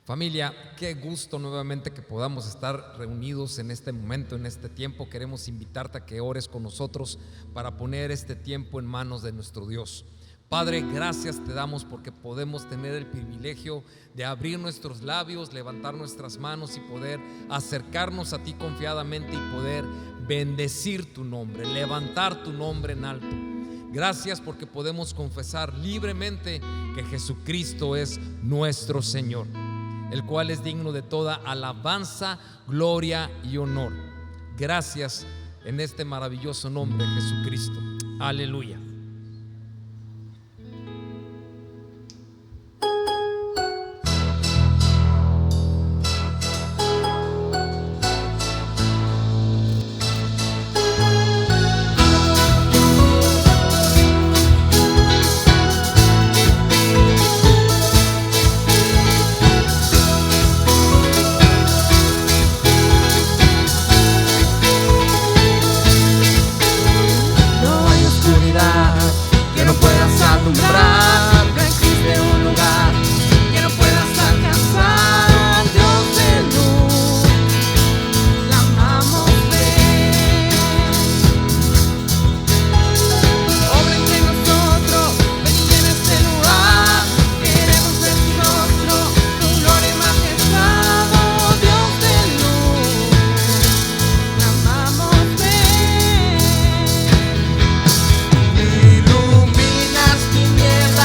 Familia, qué gusto nuevamente que podamos estar reunidos en este momento, en este tiempo. Queremos invitarte a que ores con nosotros para poner este tiempo en manos de nuestro Dios. Padre, gracias te damos porque podemos tener el privilegio de abrir nuestros labios, levantar nuestras manos y poder acercarnos a ti confiadamente y poder bendecir tu nombre, levantar tu nombre en alto. Gracias porque podemos confesar libremente que Jesucristo es nuestro Señor, el cual es digno de toda alabanza, gloria y honor. Gracias en este maravilloso nombre, Jesucristo. Aleluya. Iluminas tinieblas.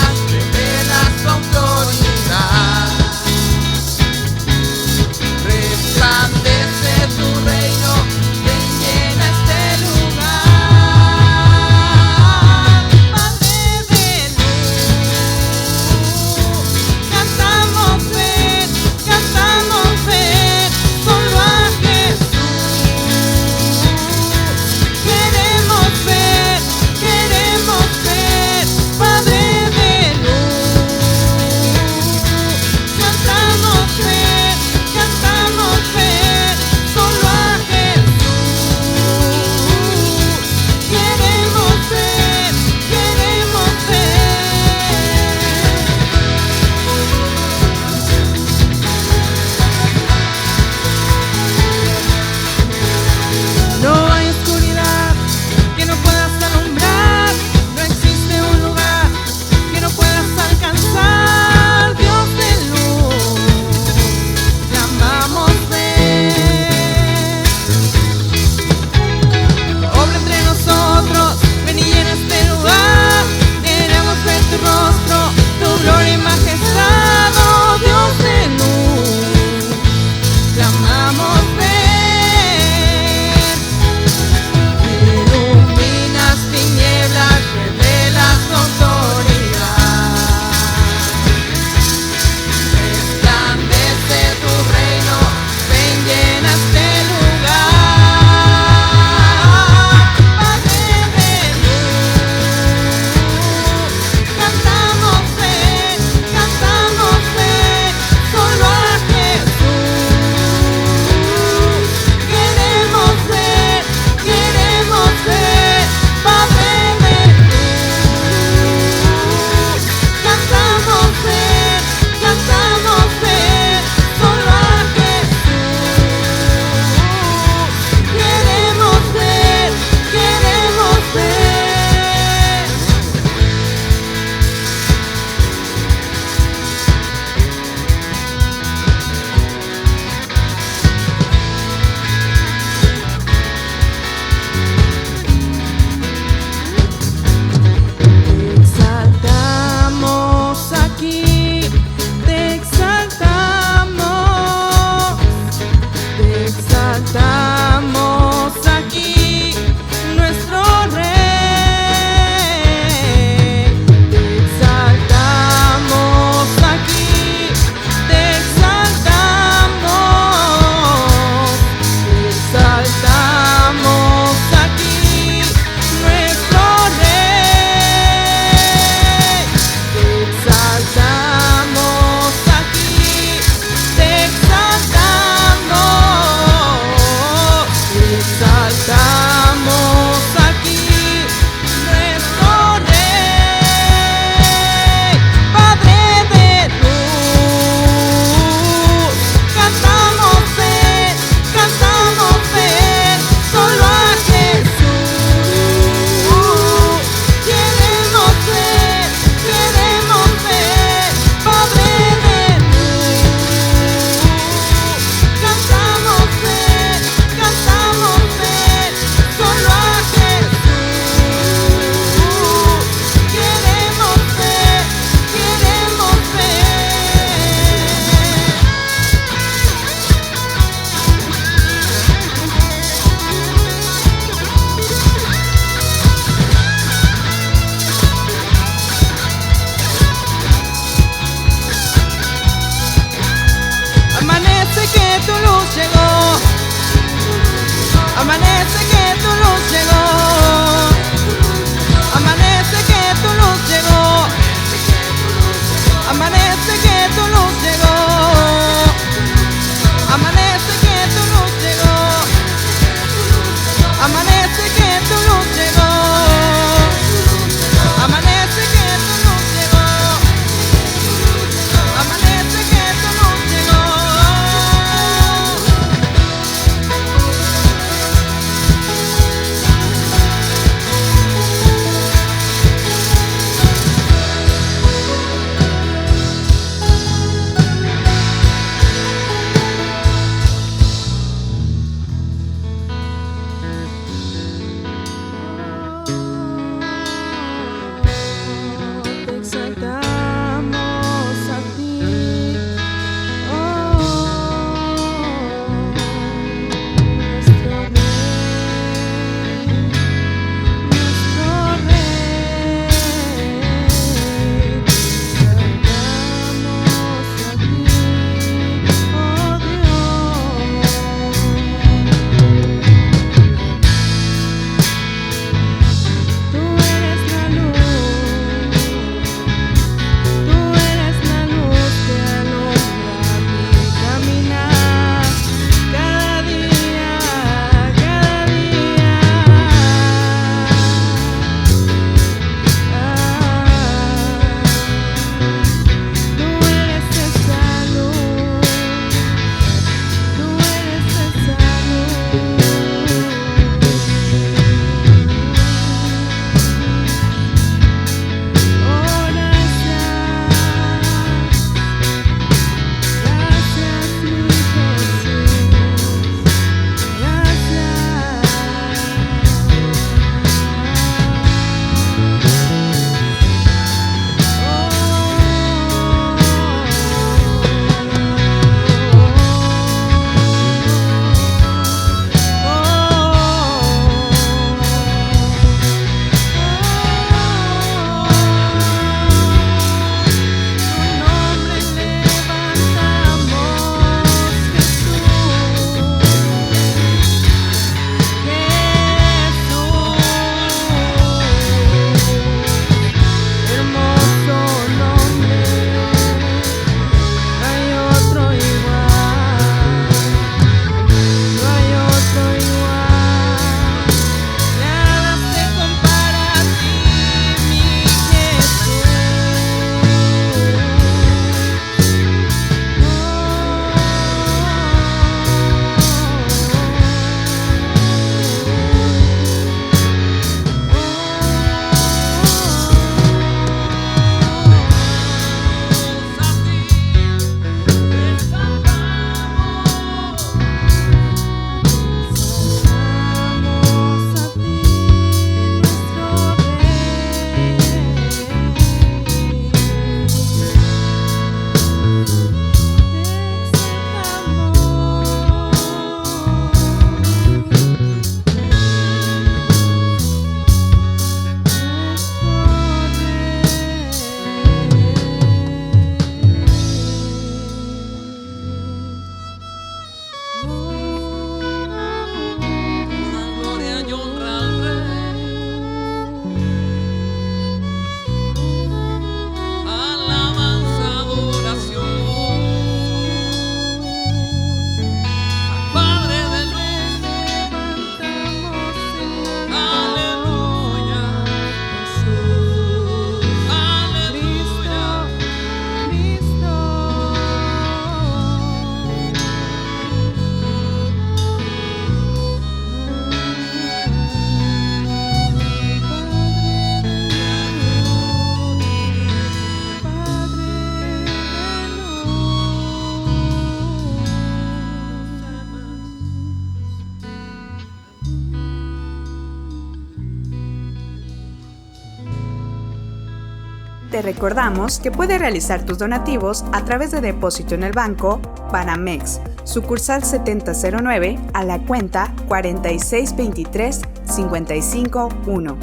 Te recordamos que puedes realizar tus donativos a través de depósito en el banco Banamex, sucursal 7009 a la cuenta 4623-551,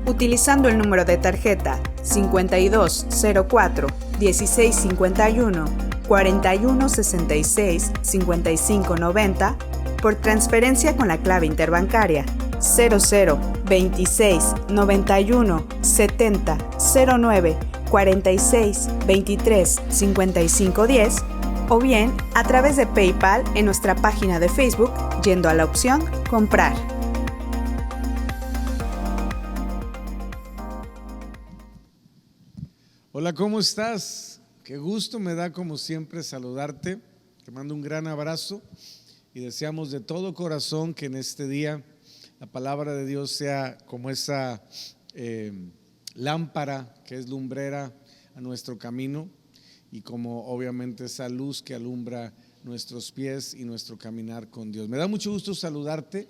utilizando el número de tarjeta 5204-1651-4166-5590 por transferencia con la clave interbancaria 0026 91 70 09 46 23 55 10 o bien a través de PayPal en nuestra página de Facebook yendo a la opción Comprar. Hola, ¿cómo estás? Qué gusto me da como siempre saludarte. Te mando un gran abrazo y deseamos de todo corazón que en este día la palabra de Dios sea como esa lámpara que es lumbrera a nuestro camino y como obviamente esa luz que alumbra nuestros pies y nuestro caminar con Dios. Me da mucho gusto saludarte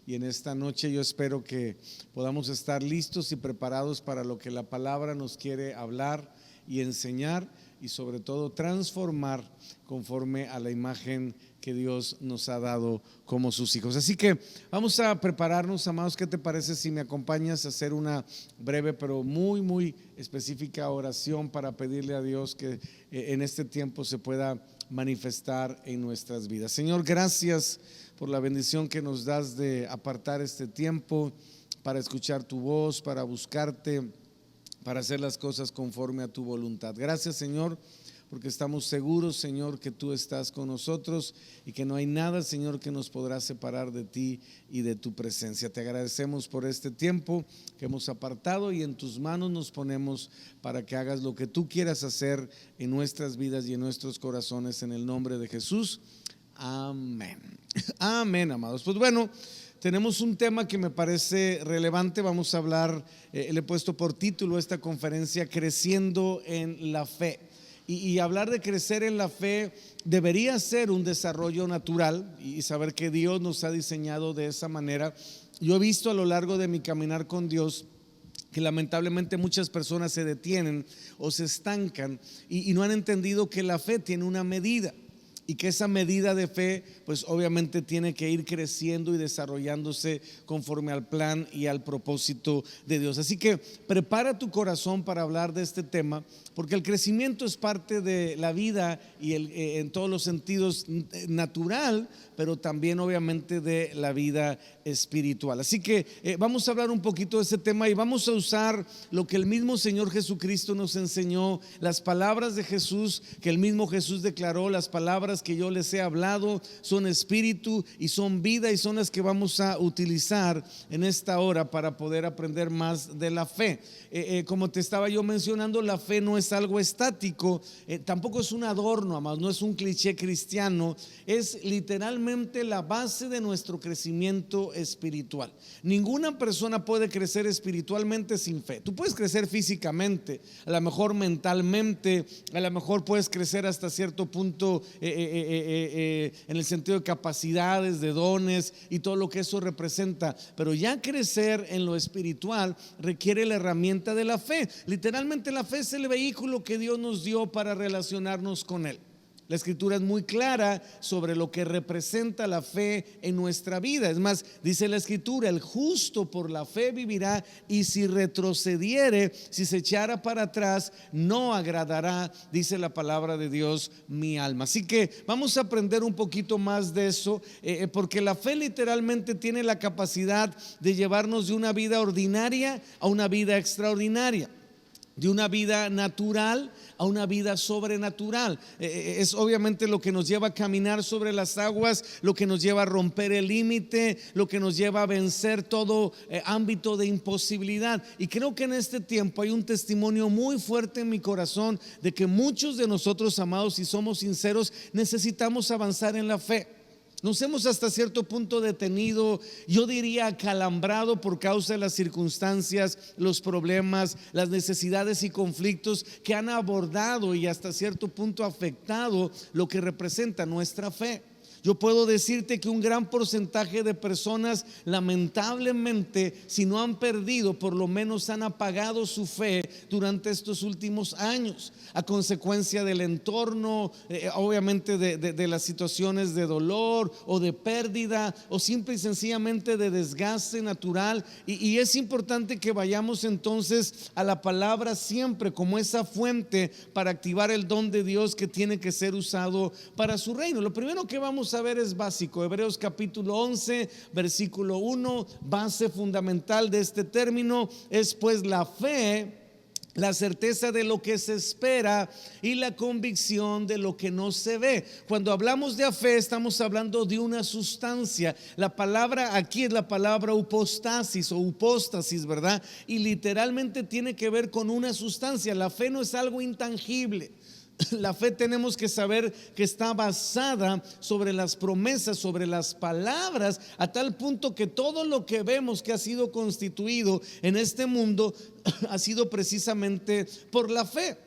y en esta noche yo espero que podamos estar listos y preparados para lo que la palabra nos quiere hablar y enseñar y sobre todo transformar conforme a la imagen que Dios nos ha dado como sus hijos. Así que vamos a prepararnos, amados. ¿Qué te parece si me acompañas a hacer una breve pero muy específica oración para pedirle a Dios que en este tiempo se pueda manifestar en nuestras vidas? Señor, gracias por la bendición que nos das de apartar este tiempo para escuchar tu voz, para buscarte, para hacer las cosas conforme a tu voluntad. Gracias, Señor, porque estamos seguros, Señor, que tú estás con nosotros y que no hay nada, Señor, que nos podrá separar de ti y de tu presencia. Te agradecemos por este tiempo que hemos apartado y en tus manos nos ponemos para que hagas lo que tú quieras hacer en nuestras vidas y en nuestros corazones, en el nombre de Jesús. Amén. Amén, amados. Pues bueno, tenemos un tema que me parece relevante. Vamos a hablar, le he puesto por título a esta conferencia, Creciendo en la Fe. Y hablar de crecer en la fe debería ser un desarrollo natural y saber que Dios nos ha diseñado de esa manera. Yo he visto a lo largo de mi caminar con Dios que lamentablemente muchas personas se detienen o se estancan y no han entendido que la fe tiene una medida. Y que esa medida de fe pues obviamente tiene que ir creciendo y desarrollándose conforme al plan y al propósito de Dios. Así que prepara tu corazón para hablar de este tema, porque el crecimiento es parte de la vida y en todos los sentidos natural, pero también obviamente de la vida espiritual. Así que vamos a hablar un poquito de este tema y vamos a usar lo que el mismo Señor Jesucristo nos enseñó, las palabras de Jesús que el mismo Jesús declaró. Las palabras que yo les he hablado son espíritu y son vida, y son las que vamos a utilizar en esta hora para poder aprender más de la fe. Como te estaba yo mencionando, la fe no es algo estático, tampoco es un adorno, amados, no es un cliché cristiano, es literalmente la base de nuestro crecimiento espiritual. Ninguna persona puede crecer espiritualmente sin fe. Tú puedes crecer físicamente, a lo mejor mentalmente, a lo mejor puedes crecer hasta cierto punto en el sentido de capacidades, de dones y todo lo que eso representa, pero ya crecer en lo espiritual requiere la herramienta de la fe. Literalmente la fe es el vehículo que Dios nos dio para relacionarnos con Él. La escritura es muy clara sobre lo que representa la fe en nuestra vida. Es más, dice la escritura: el justo por la fe vivirá, y si retrocediere, si se echara para atrás, no agradará, dice la palabra de Dios, mi alma. Así que vamos a aprender un poquito más de eso, porque la fe literalmente tiene la capacidad de llevarnos de una vida ordinaria a una vida extraordinaria, de una vida natural a una vida sobrenatural. Es obviamente lo que nos lleva a caminar sobre las aguas, lo que nos lleva a romper el límite, lo que nos lleva a vencer todo ámbito de imposibilidad. Y creo que en este tiempo hay un testimonio muy fuerte en mi corazón de que muchos de nosotros, amados, si somos sinceros, necesitamos avanzar en la fe. Nos hemos hasta cierto punto detenido, yo diría acalambrado por causa de las circunstancias, los problemas, las necesidades y conflictos que han abordado y hasta cierto punto afectado lo que representa nuestra fe. Yo puedo decirte que un gran porcentaje de personas, lamentablemente, si no han perdido, por lo menos han apagado su fe durante estos últimos años, a consecuencia del entorno, obviamente de las situaciones de dolor o de pérdida, o simple y sencillamente de desgaste natural. Y es importante que vayamos entonces a la palabra siempre como esa fuente para activar el don de Dios que tiene que ser usado para su reino. Lo primero que vamos a ver es básico. Hebreos capítulo 11 versículo 1, base fundamental de este término es pues la fe, la certeza de lo que se espera y la convicción de lo que no se ve. Cuando hablamos de fe, estamos hablando de una sustancia. La palabra aquí es la palabra upostasis o upóstasis, ¿verdad? Y literalmente tiene que ver con una sustancia. La fe no es algo intangible. La fe tenemos que saber que está basada sobre las promesas, sobre las palabras, a tal punto que todo lo que vemos que ha sido constituido en este mundo ha sido precisamente por la fe.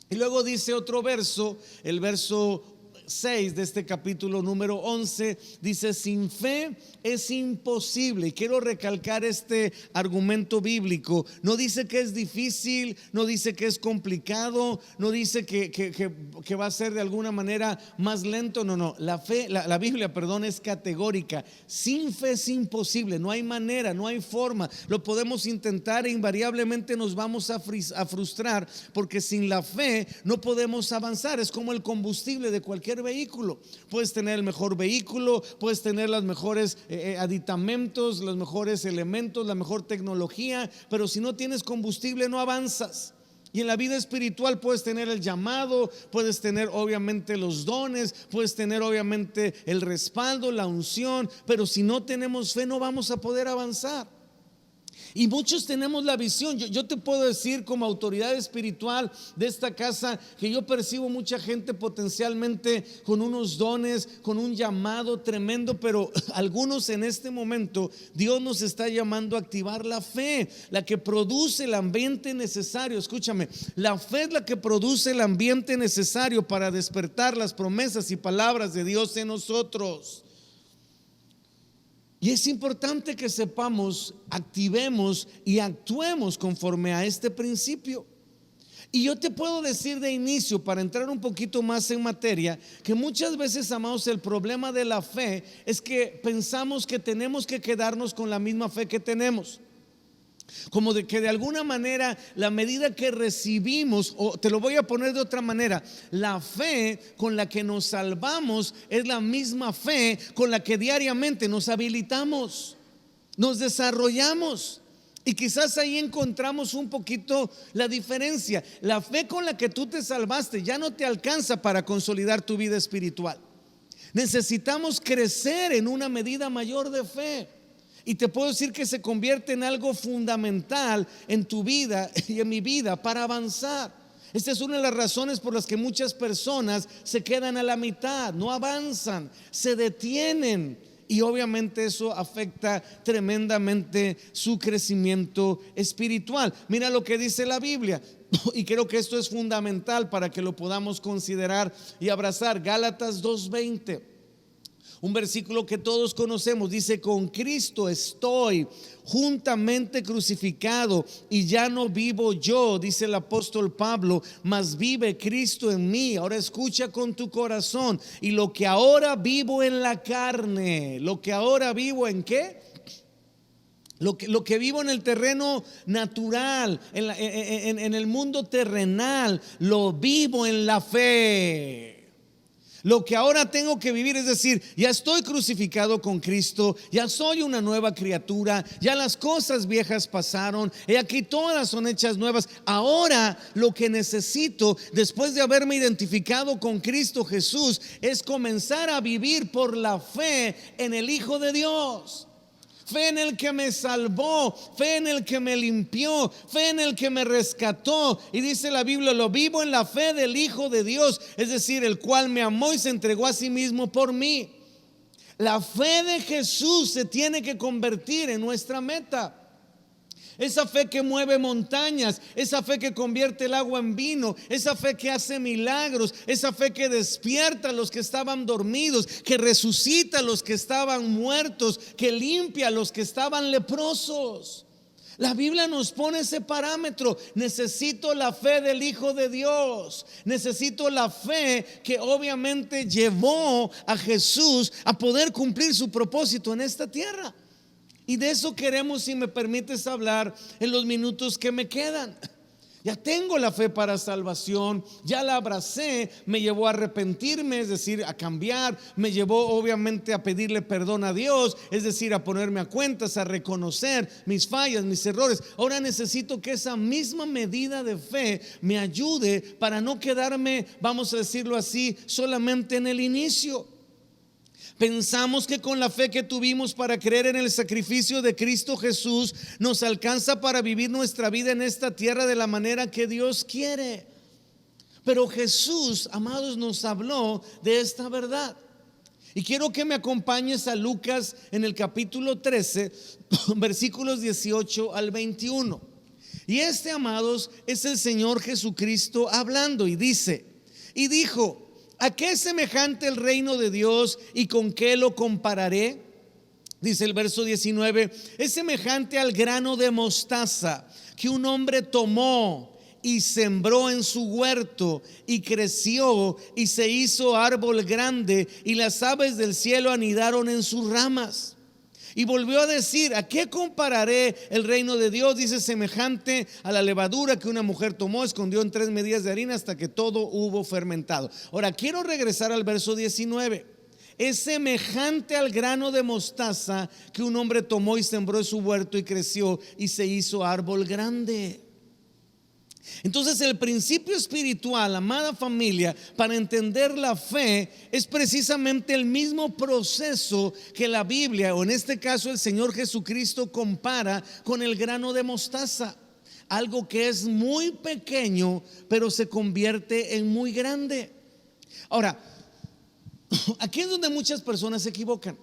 Y luego dice otro verso, el verso 6 de este capítulo número 11, dice: sin fe es imposible. Y quiero recalcar este argumento bíblico. No dice que es difícil, no dice que es complicado, no dice que va a ser de alguna manera más lento. No, la fe, la Biblia, perdón, es categórica. Sin fe es imposible, no hay manera, no hay forma. Lo podemos intentar e invariablemente nos vamos a frustrar, porque sin la fe no podemos avanzar. Es como el combustible de cualquier vehículo. Puedes tener el mejor vehículo, puedes tener los mejores aditamentos, los mejores elementos, la mejor tecnología, pero si no tienes combustible no avanzas. Y en la vida espiritual puedes tener el llamado, puedes tener obviamente los dones, puedes tener obviamente el respaldo, la unción, pero si no tenemos fe no vamos a poder avanzar. Y muchos tenemos la visión. Yo te puedo decir como autoridad espiritual de esta casa que yo percibo mucha gente potencialmente con unos dones, con un llamado tremendo, pero algunos en este momento Dios nos está llamando a activar la fe, la que produce el ambiente necesario. Escúchame, la fe es la que produce el ambiente necesario para despertar las promesas y palabras de Dios en nosotros. Y es importante que sepamos, activemos y actuemos conforme a este principio. Y yo te puedo decir de inicio, para entrar un poquito más en materia, que muchas veces, amados, el problema de la fe es que pensamos que tenemos que quedarnos con la misma fe que tenemos. Como de que de alguna manera la medida que recibimos, o te lo voy a poner de otra manera, la fe con la que nos salvamos es la misma fe con la que diariamente nos habilitamos, nos desarrollamos. Y quizás ahí encontramos un poquito la diferencia. La fe con la que tú te salvaste ya no te alcanza para consolidar tu vida espiritual. Necesitamos crecer en una medida mayor de fe. Y te puedo decir que se convierte en algo fundamental en tu vida y en mi vida para avanzar. Esta es una de las razones por las que muchas personas se quedan a la mitad, no avanzan, se detienen. Y obviamente eso afecta tremendamente su crecimiento espiritual. Mira lo que dice la Biblia. Y creo que esto es fundamental para que lo podamos considerar y abrazar. Gálatas 2:20. Un versículo que todos conocemos, dice: con Cristo estoy juntamente crucificado y ya no vivo yo, dice el apóstol Pablo, mas vive Cristo en mí. Ahora escucha con tu corazón. Y lo que ahora vivo en la carne, lo que ahora vivo en ¿qué? Lo que vivo en el terreno natural, en el mundo terrenal, lo vivo en la fe. Lo que ahora tengo que vivir, es decir, ya estoy crucificado con Cristo, ya soy una nueva criatura, ya las cosas viejas pasaron, y aquí todas son hechas nuevas. Ahora lo que necesito, después de haberme identificado con Cristo Jesús, es comenzar a vivir por la fe en el Hijo de Dios. Fe en el que me salvó, fe en el que me limpió, fe en el que me rescató. Y dice la Biblia: lo vivo en la fe del Hijo de Dios, es decir, el cual me amó y se entregó a sí mismo por mí. La fe de Jesús se tiene que convertir en nuestra meta. Esa fe que mueve montañas, esa fe que convierte el agua en vino, esa fe que hace milagros, esa fe que despierta a los que estaban dormidos, que resucita a los que estaban muertos, que limpia a los que estaban leprosos. La Biblia nos pone ese parámetro. Necesito la fe del Hijo de Dios. Necesito la fe que obviamente llevó a Jesús a poder cumplir su propósito en esta tierra. Y de eso queremos, si me permites, hablar en los minutos que me quedan. Ya tengo la fe para salvación, ya la abracé, me llevó a arrepentirme, es decir, a cambiar, me llevó obviamente a pedirle perdón a Dios, es decir, a ponerme a cuentas, a reconocer mis fallas, mis errores. Ahora necesito que esa misma medida de fe me ayude para no quedarme, vamos a decirlo así, solamente en el inicio. Pensamos que con la fe que tuvimos para creer en el sacrificio de Cristo Jesús nos alcanza para vivir nuestra vida en esta tierra de la manera que Dios quiere. Pero Jesús, amados, nos habló de esta verdad. Y quiero que me acompañes a Lucas en el capítulo 13, versículos 18 al 21. Y amados, es el Señor Jesucristo hablando y dice, y dijo: ¿a qué es semejante el reino de Dios y con qué lo compararé? Dice el verso 19: es semejante al grano de mostaza que un hombre tomó y sembró en su huerto, y creció y se hizo árbol grande, y las aves del cielo anidaron en sus ramas. Y volvió a decir: ¿a qué compararé el reino de Dios? Dice: semejante a la levadura que una mujer tomó, escondió en 3 medidas de harina hasta que todo hubo fermentado. Ahora quiero regresar al verso 19. Es semejante al grano de mostaza que un hombre tomó y sembró en su huerto, y creció y se hizo árbol grande. Entonces el principio espiritual, amada familia, para entender la fe es precisamente el mismo proceso que la Biblia, o en este caso el Señor Jesucristo, compara con el grano de mostaza. Algo que es muy pequeño pero se convierte en muy grande. Ahora, aquí es donde muchas personas se equivocan.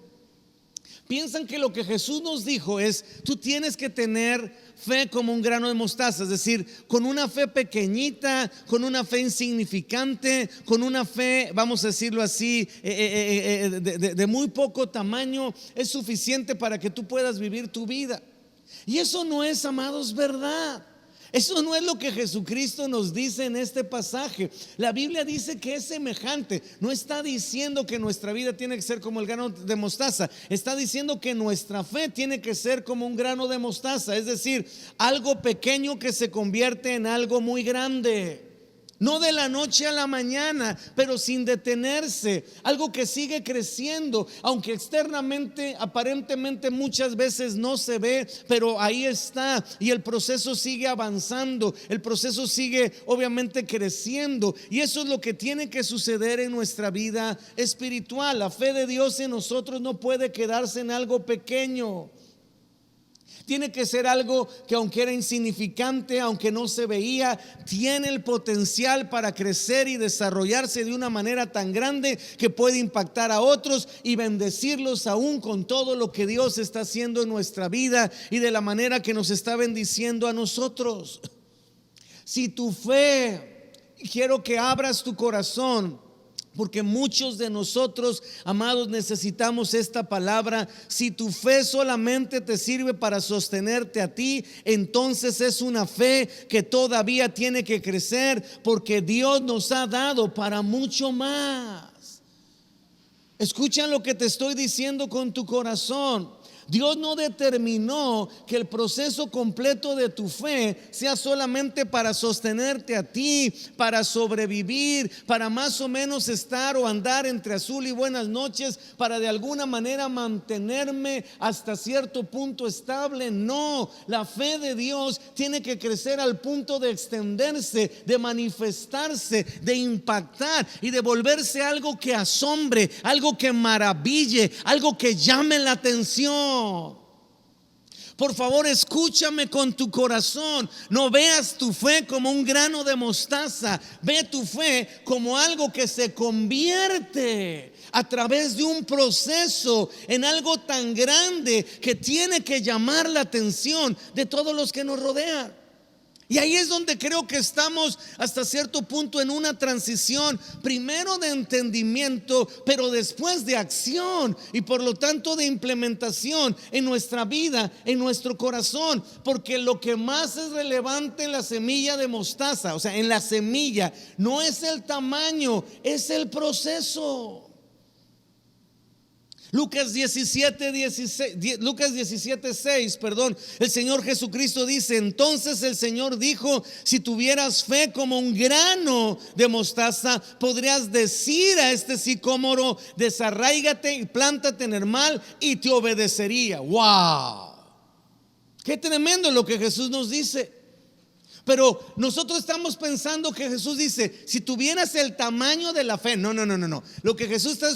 Piensan que lo que Jesús nos dijo es: tú tienes que tener fe como un grano de mostaza, es decir, con una fe pequeñita, con una fe insignificante, con una fe, vamos a decirlo así, de muy poco tamaño, es suficiente para que tú puedas vivir tu vida. Y eso no es, amados, verdad. Eso no es lo que Jesucristo nos dice en este pasaje. La Biblia dice que es semejante. No está diciendo que nuestra vida tiene que ser como el grano de mostaza. Está diciendo que nuestra fe tiene que ser como un grano de mostaza. Es decir, algo pequeño que se convierte en algo muy grande. No de la noche a la mañana, pero sin detenerse. Algo que sigue creciendo, aunque externamente, aparentemente muchas veces no se ve, pero ahí está. Y el proceso sigue avanzando. El proceso sigue obviamente creciendo. Y eso es lo que tiene que suceder en nuestra vida espiritual. La fe de Dios en nosotros no puede quedarse en algo pequeño. Tiene que ser algo que, aunque era insignificante, aunque no se veía, tiene el potencial para crecer y desarrollarse de una manera tan grande que puede impactar a otros y bendecirlos aún con todo lo que Dios está haciendo en nuestra vida y de la manera que nos está bendiciendo a nosotros. Si tu fe, quiero que abras tu corazón, porque muchos de nosotros, amados, necesitamos esta palabra. Si tu fe solamente te sirve para sostenerte a ti, entonces es una fe que todavía tiene que crecer, porque Dios nos ha dado para mucho más. Escucha lo que te estoy diciendo con tu corazón. Dios no determinó que el proceso completo de tu fe sea solamente para sostenerte a ti, para sobrevivir, para más o menos estar o andar entre azul y buenas noches, para de alguna manera mantenerme hasta cierto punto estable. No, la fe de Dios tiene que crecer al punto de extenderse, de manifestarse, de impactar y de volverse algo que asombre, algo que maraville, algo que llame la atención. Por favor, escúchame con tu corazón. No veas tu fe como un grano de mostaza. Ve tu fe como algo que se convierte, a través de un proceso en algo tan grande que tiene que llamar la atención de todos los que nos rodean. Y ahí es donde creo que estamos hasta cierto punto en una transición, primero de entendimiento, pero después de acción y por lo tanto de implementación en nuestra vida, en nuestro corazón. Porque lo que más es relevante en la semilla de mostaza, o sea, en la semilla, no es el tamaño, es el proceso. Lucas 17:6, perdón, el Señor Jesucristo dice: entonces el Señor dijo, si tuvieras fe como un grano de mostaza, podrías decir a este sicómoro, desarráigate y plántate en el mar, y te obedecería. ¡Wow! Qué tremendo lo que Jesús nos dice. Pero nosotros estamos pensando que Jesús dice, si tuvieras el tamaño de la fe. No. Lo que Jesús está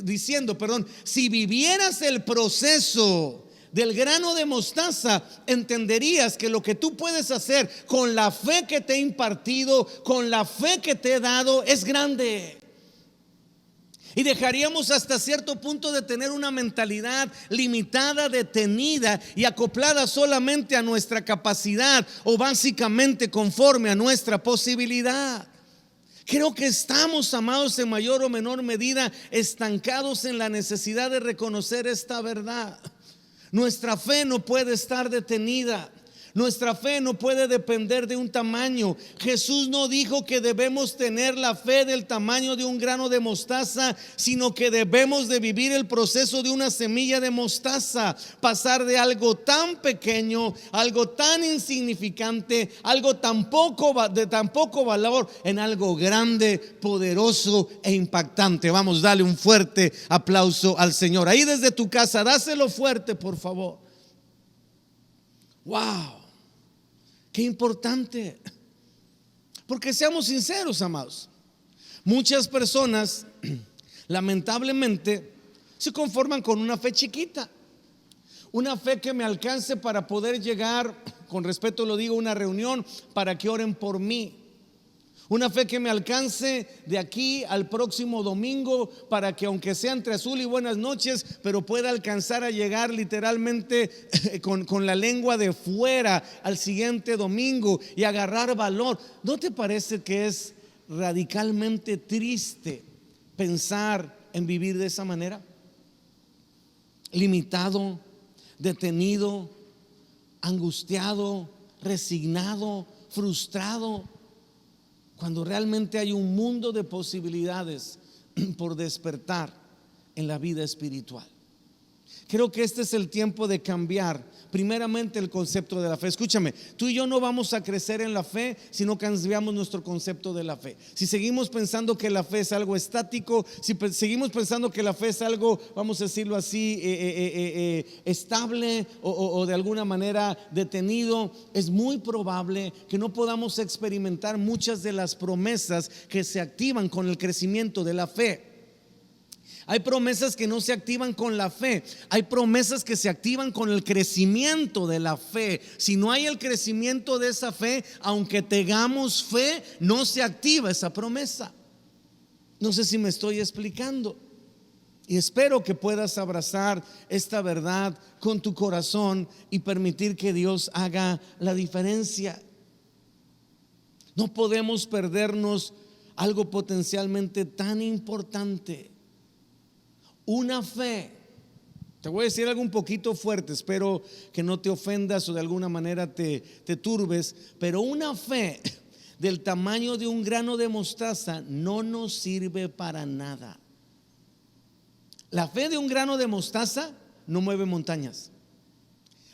diciendo, si vivieras el proceso del grano de mostaza, entenderías que lo que tú puedes hacer con la fe que te he impartido, con la fe que te he dado, es grande. Y dejaríamos hasta cierto punto de tener una mentalidad limitada, detenida y acoplada solamente a nuestra capacidad, o básicamente conforme a nuestra posibilidad. Creo que estamos, amados, en mayor o menor medida estancados en la necesidad de reconocer esta verdad. Nuestra fe no puede estar detenida. Nuestra fe no puede depender de un tamaño. Jesús no dijo que debemos tener la fe del tamaño de un grano de mostaza, sino que debemos de vivir el proceso de una semilla de mostaza. Pasar de algo tan pequeño, algo tan insignificante, algo de tan poco valor, en algo grande, poderoso e impactante. Vamos, dale un fuerte aplauso al Señor. Ahí desde tu casa, dáselo fuerte, por favor. Wow. Qué importante. Porque seamos sinceros, amados, muchas personas lamentablemente se conforman con una fe chiquita, una fe que me alcance para poder llegar, con respeto lo digo, a una reunión para que oren por mí. Una fe que me alcance de aquí al próximo domingo para que, aunque sea entre azul y buenas noches, pero pueda alcanzar a llegar literalmente con la lengua de fuera al siguiente domingo y agarrar valor. ¿No te parece que es radicalmente triste pensar en vivir de esa manera? Limitado, detenido, angustiado, resignado, frustrado, cuando realmente hay un mundo de posibilidades por despertar en la vida espiritual. Creo que este es el tiempo de cambiar primeramente el concepto de la fe. Escúchame, tú y yo no vamos a crecer en la fe si no cambiamos nuestro concepto de la fe. Si seguimos pensando que la fe es algo estático, si seguimos pensando que la fe es algo, vamos a decirlo así, estable o de alguna manera detenido, es muy probable que no podamos experimentar muchas de las promesas que se activan con el crecimiento de la fe. Hay promesas que no se activan con la fe. Hay promesas que se activan con el crecimiento de la fe. Si no hay el crecimiento de esa fe, aunque tengamos fe, no se activa esa promesa. No sé si me estoy explicando. Y espero que puedas abrazar esta verdad con tu corazón y permitir que Dios haga la diferencia. No podemos perdernos algo potencialmente tan importante. Una fe, te voy a decir algo un poquito fuerte, espero que no te ofendas o de alguna manera te turbes, pero una fe del tamaño de un grano de mostaza no nos sirve para nada. La fe de un grano de mostaza no mueve montañas.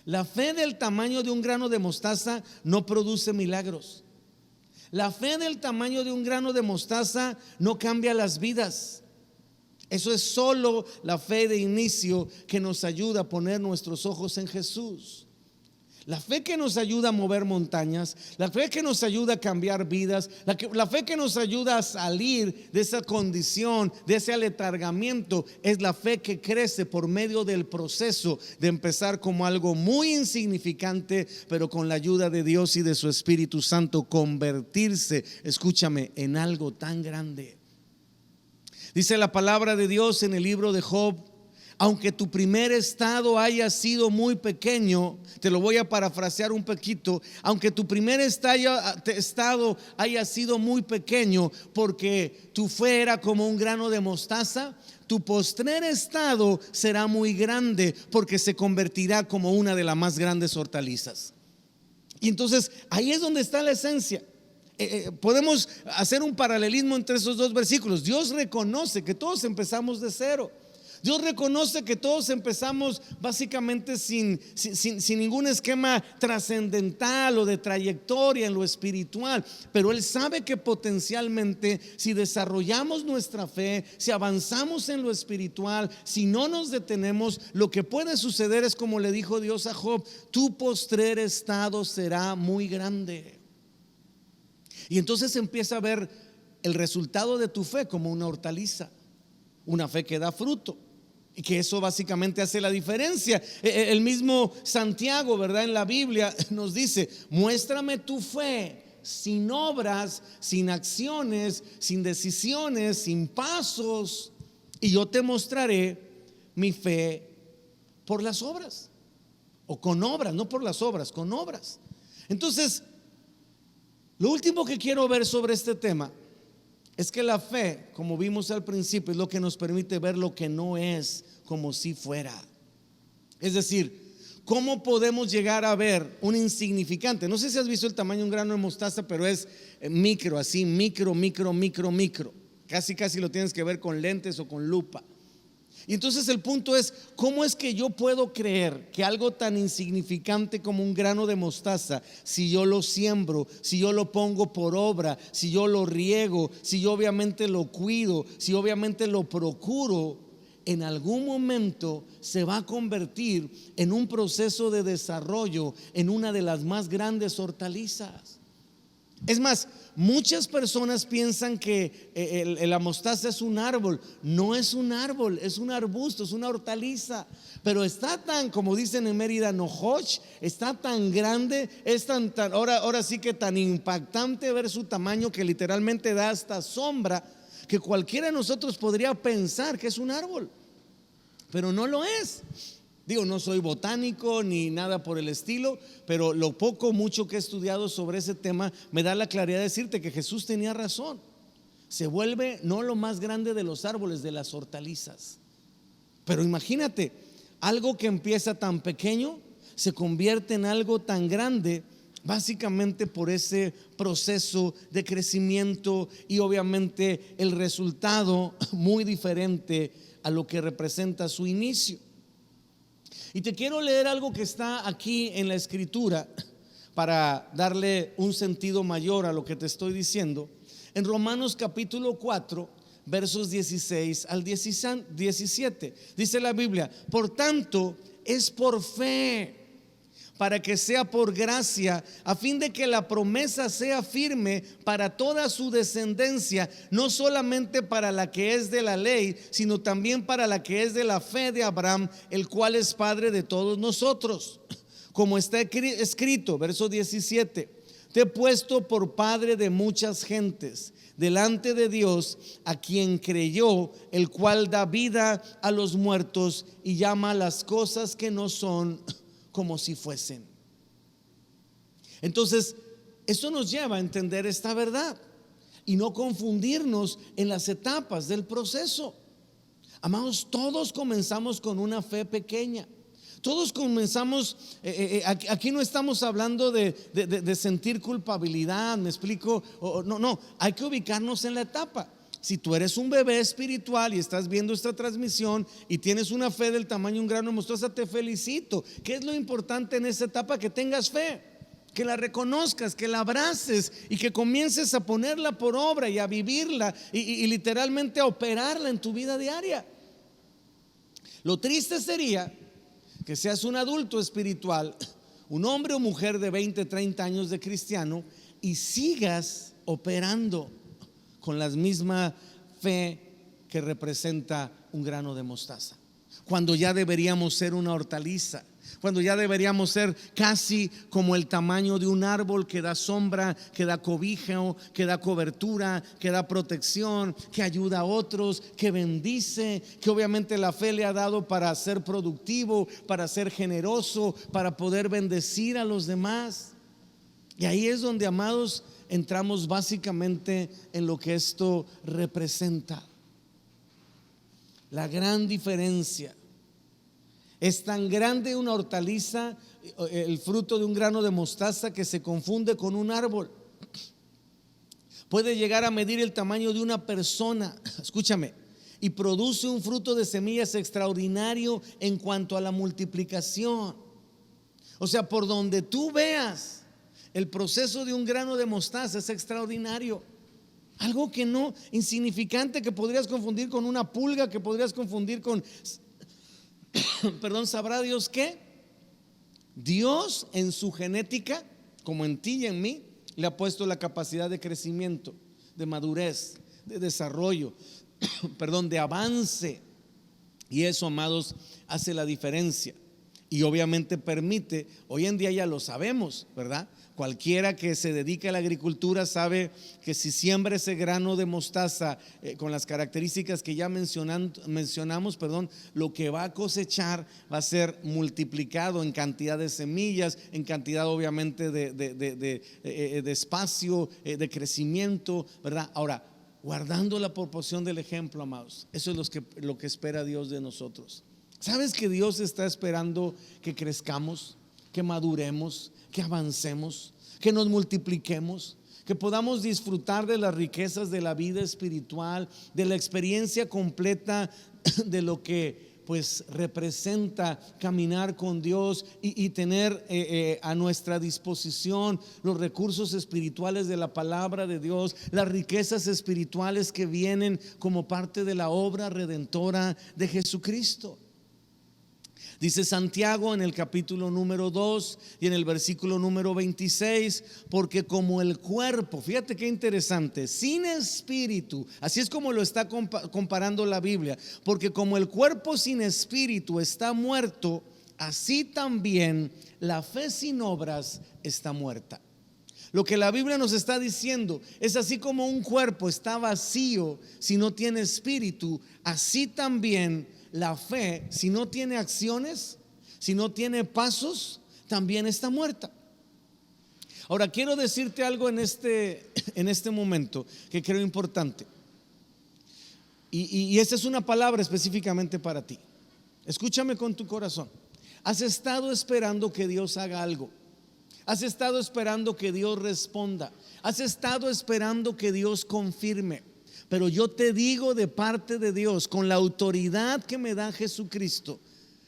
La fe del tamaño de un grano de mostaza no produce milagros. La fe del tamaño de un grano de mostaza no cambia las vidas. Eso es solo la fe de inicio que nos ayuda a poner nuestros ojos en Jesús. La fe que nos ayuda a mover montañas, la fe que nos ayuda a cambiar vidas, la fe que nos ayuda a salir de esa condición, de ese aletargamiento, es la fe que crece por medio del proceso de empezar como algo muy insignificante, pero con la ayuda de Dios y de su Espíritu Santo convertirse, escúchame, en algo tan grande. Dice la palabra de Dios en el libro de Job: aunque tu primer estado haya sido muy pequeño, te lo voy a parafrasear un poquito, aunque tu primer estado haya sido muy pequeño, porque tu fe era como un grano de mostaza, tu postrer estado será muy grande, porque se convertirá como una de las más grandes hortalizas. Y entonces ahí es donde está la esencia. Podemos hacer un paralelismo entre esos dos versículos. Dios reconoce que todos empezamos de cero. Dios reconoce que todos empezamos básicamente sin ningún esquema trascendental o de trayectoria en lo espiritual, pero Él sabe que potencialmente, si desarrollamos nuestra fe, si avanzamos en lo espiritual, si no nos detenemos, lo que puede suceder es como le dijo Dios a Job: tu postrer estado será muy grande. Y entonces empieza a ver el resultado de tu fe como una hortaliza, una fe que da fruto. Y que eso básicamente hace la diferencia. El mismo Santiago, ¿verdad? En la Biblia nos dice: muéstrame tu fe sin obras, sin acciones, sin decisiones, sin pasos, y yo te mostraré mi fe por las obras. O con obras, no por las obras, con obras. Entonces, lo último que quiero ver sobre este tema es que la fe, como vimos al principio, es lo que nos permite ver lo que no es como si fuera. Es decir, ¿cómo podemos llegar a ver un insignificante? No sé si has visto el tamaño de un grano de mostaza, pero es micro, así, micro. Casi lo tienes que ver con lentes o con lupa. Y entonces el punto es: ¿cómo es que yo puedo creer que algo tan insignificante como un grano de mostaza, si yo lo siembro, si yo lo pongo por obra, si yo lo riego, si yo obviamente lo cuido, si obviamente lo procuro, en algún momento se va a convertir en un proceso de desarrollo, en una de las más grandes hortalizas? Es más, muchas personas piensan que la mostaza es un árbol. No es un árbol, es un arbusto, es una hortaliza. Pero está tan, como dicen en Mérida, nojoch, está tan grande, es tan ahora sí que tan impactante ver su tamaño, que literalmente da hasta sombra, que cualquiera de nosotros podría pensar que es un árbol, pero no lo es. Digo, no soy botánico ni nada por el estilo, pero lo poco mucho que he estudiado sobre ese tema me da la claridad de decirte que Jesús tenía razón. Se vuelve no lo más grande de los árboles, de las hortalizas. Pero imagínate, algo que empieza tan pequeño se convierte en algo tan grande, básicamente por ese proceso de crecimiento, y obviamente el resultado muy diferente a lo que representa su inicio. Y te quiero leer algo que está aquí en la escritura para darle un sentido mayor a lo que te estoy diciendo. En Romanos capítulo 4, versos 16 al 17, dice la Biblia: por tanto, es por fe, para que sea por gracia, a fin de que la promesa sea firme para toda su descendencia, no solamente para la que es de la ley, sino también para la que es de la fe de Abraham, el cual es padre de todos nosotros. Como está escrito, verso 17: te he puesto por padre de muchas gentes delante de Dios, a quien creyó, el cual da vida a los muertos y llama a las cosas que no son como si fuesen. Entonces, eso nos lleva a entender esta verdad y no confundirnos en las etapas del proceso. Amados, todos comenzamos con una fe pequeña. Todos comenzamos, aquí no estamos hablando de sentir culpabilidad, ¿me explico? No, hay que ubicarnos en la etapa. Si tú eres un bebé espiritual y estás viendo esta transmisión y tienes una fe del tamaño de un grano de mostaza, te felicito. ¿Qué es lo importante en esta etapa? Que tengas fe, que la reconozcas, que la abraces y que comiences a ponerla por obra y a vivirla y literalmente a operarla en tu vida diaria. Lo triste sería que seas un adulto espiritual, un hombre o mujer de 20, 30 años de cristiano, y sigas operando con la misma fe que representa un grano de mostaza, cuando ya deberíamos ser una hortaliza, cuando ya deberíamos ser casi como el tamaño de un árbol que da sombra, que da cobijo, que da cobertura, que da protección, que ayuda a otros, que bendice, que obviamente la fe le ha dado para ser productivo, para ser generoso, para poder bendecir a los demás. Y ahí es donde, amados, entramos básicamente en lo que esto representa. La gran diferencia. Es tan grande una hortaliza, el fruto de un grano de mostaza, que se confunde con un árbol. Puede llegar a medir el tamaño de una persona, escúchame, y produce un fruto de semillas extraordinario en cuanto a la multiplicación. O sea, por donde tú veas, el proceso de un grano de mostaza es extraordinario. Algo que no, insignificante, que podrías confundir con una pulga, que podrías confundir con... Perdón, ¿sabrá Dios qué? Dios en su genética, como en ti y en mí, le ha puesto la capacidad de crecimiento, de madurez, de desarrollo, perdón, de avance. Y eso, amados, hace la diferencia. Y obviamente permite, hoy en día ya lo sabemos, ¿verdad? Cualquiera que se dedique a la agricultura sabe que si siembra ese grano de mostaza con las características que ya mencionamos, lo que va a cosechar va a ser multiplicado en cantidad de semillas, en cantidad obviamente de espacio, de crecimiento, ¿verdad? Ahora, guardando la proporción del ejemplo, amados, eso es lo que espera Dios de nosotros. ¿Sabes que Dios está esperando que crezcamos, que maduremos, que avancemos, que nos multipliquemos, que podamos disfrutar de las riquezas de la vida espiritual, de la experiencia completa de lo que pues representa caminar con Dios y tener a nuestra disposición los recursos espirituales de la palabra de Dios, las riquezas espirituales que vienen como parte de la obra redentora de Jesucristo? Dice Santiago en el capítulo número 2 y en el versículo número 26, porque como el cuerpo, fíjate qué interesante, sin espíritu, así es como lo está comparando la Biblia, porque como el cuerpo sin espíritu está muerto, así también la fe sin obras está muerta. Lo que la Biblia nos está diciendo es: así como un cuerpo está vacío si no tiene espíritu, así también la fe, si no tiene acciones, si no tiene pasos, también está muerta. Ahora quiero decirte algo en este momento que creo importante, y esta es una palabra específicamente para ti. Escúchame con tu corazón. Has estado esperando que Dios haga algo. Has estado esperando que Dios responda. Has estado esperando que Dios confirme. Pero yo te digo de parte de Dios, con la autoridad que me da Jesucristo,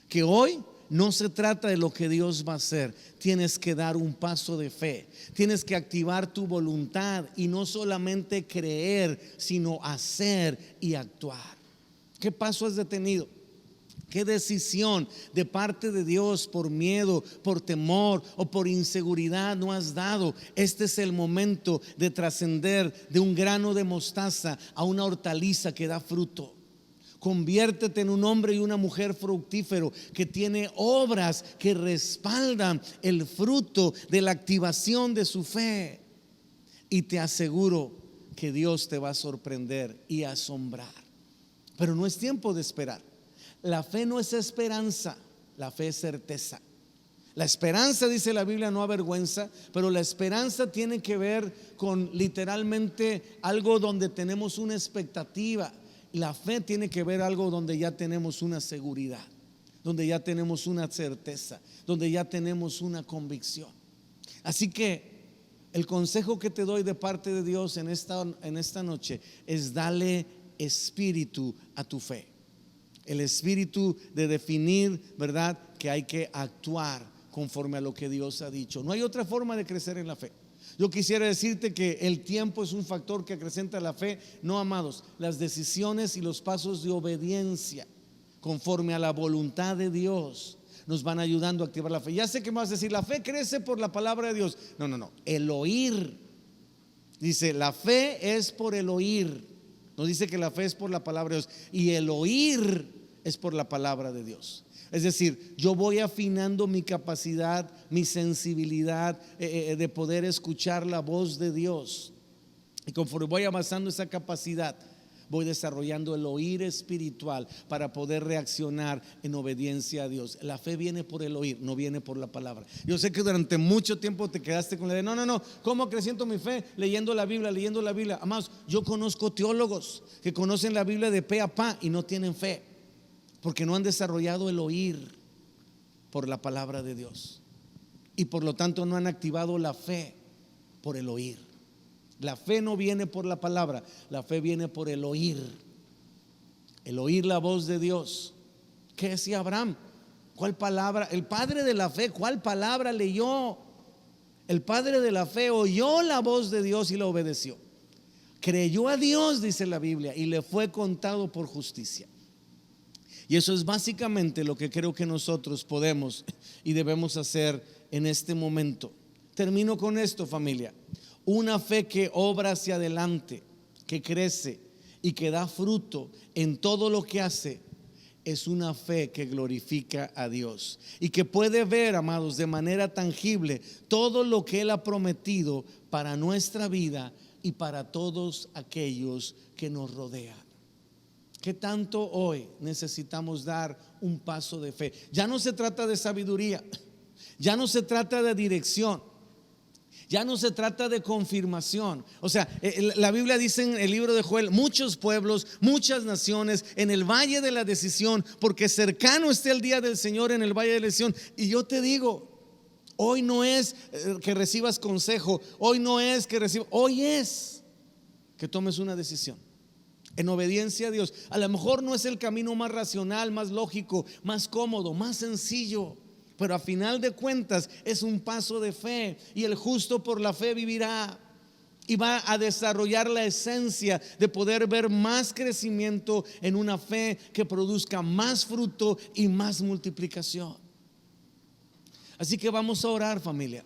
que hoy no se trata de lo que Dios va a hacer. Tienes que dar un paso de fe. Tienes que activar tu voluntad y no solamente creer, sino hacer y actuar. ¿Qué paso has detenido? ¿Qué decisión de parte de Dios por miedo, por temor o por inseguridad no has dado? Este es el momento de trascender de un grano de mostaza a una hortaliza que da fruto. Conviértete en un hombre y una mujer fructífero que tiene obras que respaldan el fruto de la activación de su fe. Y te aseguro que Dios te va a sorprender y asombrar. Pero no es tiempo de esperar. La fe no es esperanza, la fe es certeza. La esperanza, dice la Biblia, no avergüenza, pero la esperanza tiene que ver con literalmente algo donde tenemos una expectativa. La fe tiene que ver algo donde ya tenemos una seguridad, donde ya tenemos una certeza, donde ya tenemos una convicción. Así que el consejo que te doy de parte de Dios en esta noche es: dale espíritu a tu fe. El espíritu de definir, ¿verdad?, que hay que actuar conforme a lo que Dios ha dicho. No hay otra forma de crecer en la fe. Yo quisiera decirte que el tiempo es un factor que acrecenta la fe. No, amados, las decisiones y los pasos de obediencia conforme a la voluntad de Dios nos van ayudando a activar la fe. Ya sé que me vas a decir: la fe crece por la palabra de Dios. No, el oír. Dice, la fe es por el oír. No dice que la fe es por la palabra de Dios. Y el oír es por la palabra de Dios. Es decir, yo voy afinando mi capacidad, mi sensibilidad de poder escuchar la voz de Dios. Y conforme voy avanzando esa capacidad, voy desarrollando el oír espiritual para poder reaccionar en obediencia a Dios. La fe viene por el oír, no viene por la palabra. Yo sé que durante mucho tiempo te quedaste con la de no, ¿cómo acreciento mi fe? Leyendo la Biblia. Amados, yo conozco teólogos que conocen la Biblia de pe a pa y no tienen fe, porque no han desarrollado el oír por la palabra de Dios, y por lo tanto no han activado la fe por el oír. La fe no viene por la palabra, la fe viene por el oír la voz de Dios. ¿Qué decía Abraham? ¿Cuál palabra? El padre de la fe, ¿cuál palabra leyó? El padre de la fe oyó la voz de Dios y la obedeció. Creyó a Dios, dice la Biblia, y le fue contado por justicia. Y eso es básicamente lo que creo que nosotros podemos y debemos hacer en este momento. Termino con esto, familia. Una fe que obra hacia adelante, que crece y que da fruto en todo lo que hace, es una fe que glorifica a Dios y que puede ver, amados, de manera tangible todo lo que Él ha prometido para nuestra vida y para todos aquellos que nos rodean. ¿Qué tanto hoy necesitamos dar un paso de fe? Ya no se trata de sabiduría, ya no se trata de dirección, ya no se trata de confirmación. O sea, la Biblia dice en el libro de Joel: muchos pueblos, muchas naciones en el valle de la decisión, porque cercano está el día del Señor en el valle de la decisión. Y yo te digo, hoy no es que recibas consejo, hoy es que tomes una decisión en obediencia a Dios. A lo mejor no es el camino más racional, más lógico, más cómodo, más sencillo, pero a final de cuentas es un paso de fe, y el justo por la fe vivirá, y va a desarrollar la esencia de poder ver más crecimiento en una fe que produzca más fruto y más multiplicación. Así que vamos a orar, familia.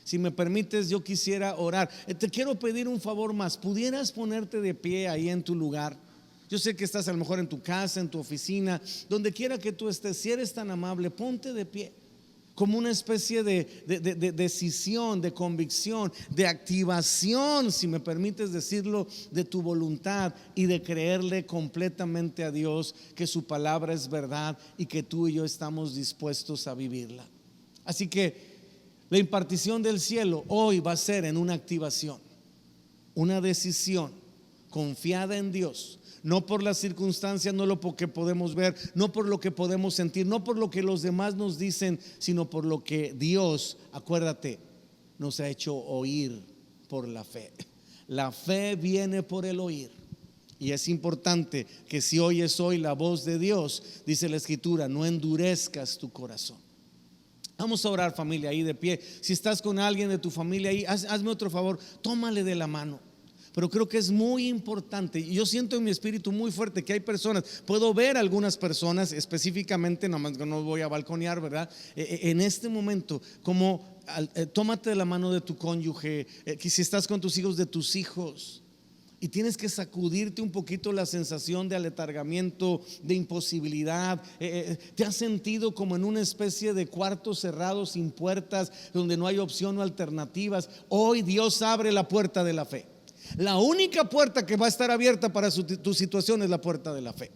Si me permites, yo quisiera orar. Te quiero pedir un favor más. ¿Pudieras ponerte de pie ahí en tu lugar? Yo sé que estás a lo mejor en tu casa, en tu oficina, donde quiera que tú estés. Si eres tan amable, ponte de pie, como una especie de decisión, de convicción, de activación, si me permites decirlo, de tu voluntad y de creerle completamente a Dios que su palabra es verdad y que tú y yo estamos dispuestos a vivirla. Así que la impartición del cielo hoy va a ser en una activación, una decisión confiada en Dios. No por las circunstancias, no por lo que podemos ver, no por lo que podemos sentir, no por lo que los demás nos dicen, sino por lo que Dios, acuérdate, nos ha hecho oír por la fe. La fe viene por el oír, y es importante que si oyes hoy la voz de Dios, dice la Escritura, no endurezcas tu corazón. Vamos a orar, familia, ahí de pie. Si estás con alguien de tu familia ahí, hazme otro favor, tómale de la mano. Pero creo que es muy importante, y yo siento en mi espíritu muy fuerte que hay personas, puedo ver algunas personas específicamente, nomás que no voy a balconear, ¿verdad? En este momento, como tómate de la mano de tu cónyuge, que si estás con tus hijos, de tus hijos, y tienes que sacudirte un poquito la sensación de aletargamiento, de imposibilidad. Te has sentido como en una especie de cuarto cerrado sin puertas, donde no hay opción o alternativas. Hoy Dios abre la puerta de la fe. La única puerta que va a estar abierta para tu situación es la puerta de la fe.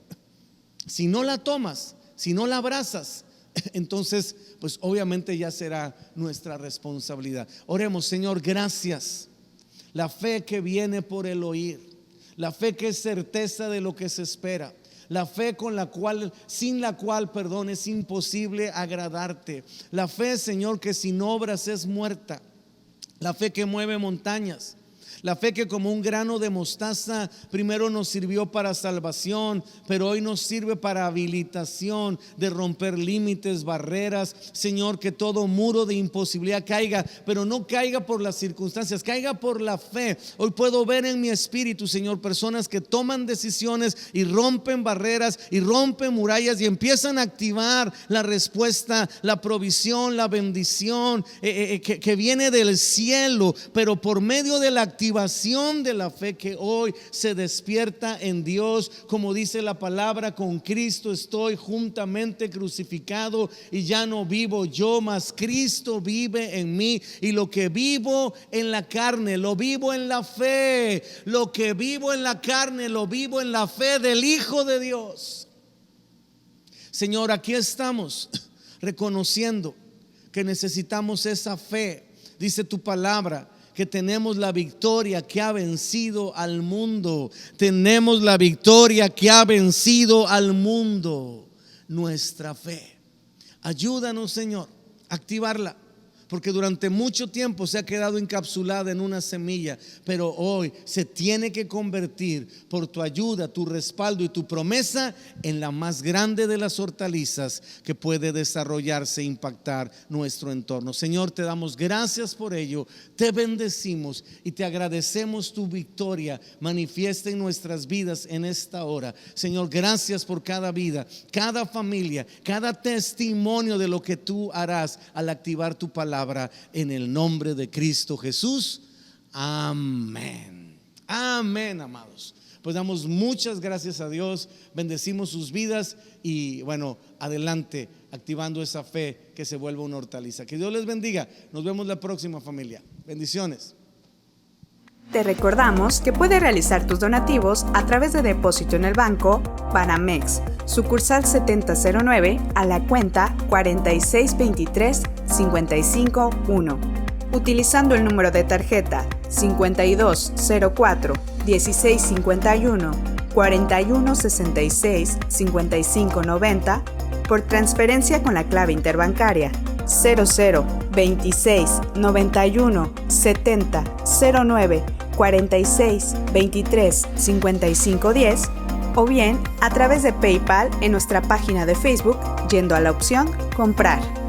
Si no la tomas, si no la abrazas, entonces pues obviamente ya será nuestra responsabilidad. Oremos. Señor, gracias. La fe que viene por el oír, la fe que es certeza de lo que se espera, la fe sin la cual, es imposible agradarte. La fe, Señor, que sin obras es muerta. La fe que mueve montañas. La fe que como un grano de mostaza primero nos sirvió para salvación, pero hoy nos sirve para habilitación, de romper límites, barreras. Señor, que todo muro de imposibilidad caiga, pero no caiga por las circunstancias, caiga por la fe. Hoy puedo ver en mi espíritu, Señor, personas que toman decisiones y rompen barreras y rompen murallas y empiezan a activar la respuesta, la provisión, la bendición que viene del cielo, pero por medio de la activación activación de la fe que hoy se despierta en Dios. Como dice la palabra, con Cristo estoy juntamente crucificado y ya no vivo yo, mas Cristo vive en mí. Y lo que vivo en la carne, lo vivo en la fe. Lo que vivo en la carne, lo vivo en la fe del Hijo de Dios. Señor, aquí estamos reconociendo que necesitamos esa fe. Dice tu palabra que tenemos la victoria que ha vencido al mundo. Tenemos la victoria que ha vencido al mundo. Nuestra fe. Ayúdanos, Señor, a activarla. Porque durante mucho tiempo se ha quedado encapsulada en una semilla, pero hoy se tiene que convertir por tu ayuda, tu respaldo y tu promesa en la más grande de las hortalizas que puede desarrollarse e impactar nuestro entorno. Señor, te damos gracias por ello, te bendecimos y te agradecemos tu victoria manifiesta en nuestras vidas en esta hora. Señor, gracias por cada vida, cada familia, cada testimonio de lo que tú harás al activar tu palabra. En el nombre de Cristo Jesús. Amén. Amén, amados. Pues damos muchas gracias a Dios, bendecimos sus vidas y bueno, adelante, activando esa fe que se vuelva una hortaliza. Que Dios les bendiga. Nos vemos la próxima, familia. Bendiciones. Te recordamos que puedes realizar tus donativos a través de depósito en el banco Banamex, sucursal 7009 a la cuenta 4623551, utilizando el número de tarjeta 5204 1651 4166 5590 por transferencia con la clave interbancaria 00 26 91 70 09 46 23 55 10 o bien a través de PayPal en nuestra página de Facebook yendo a la opción Comprar.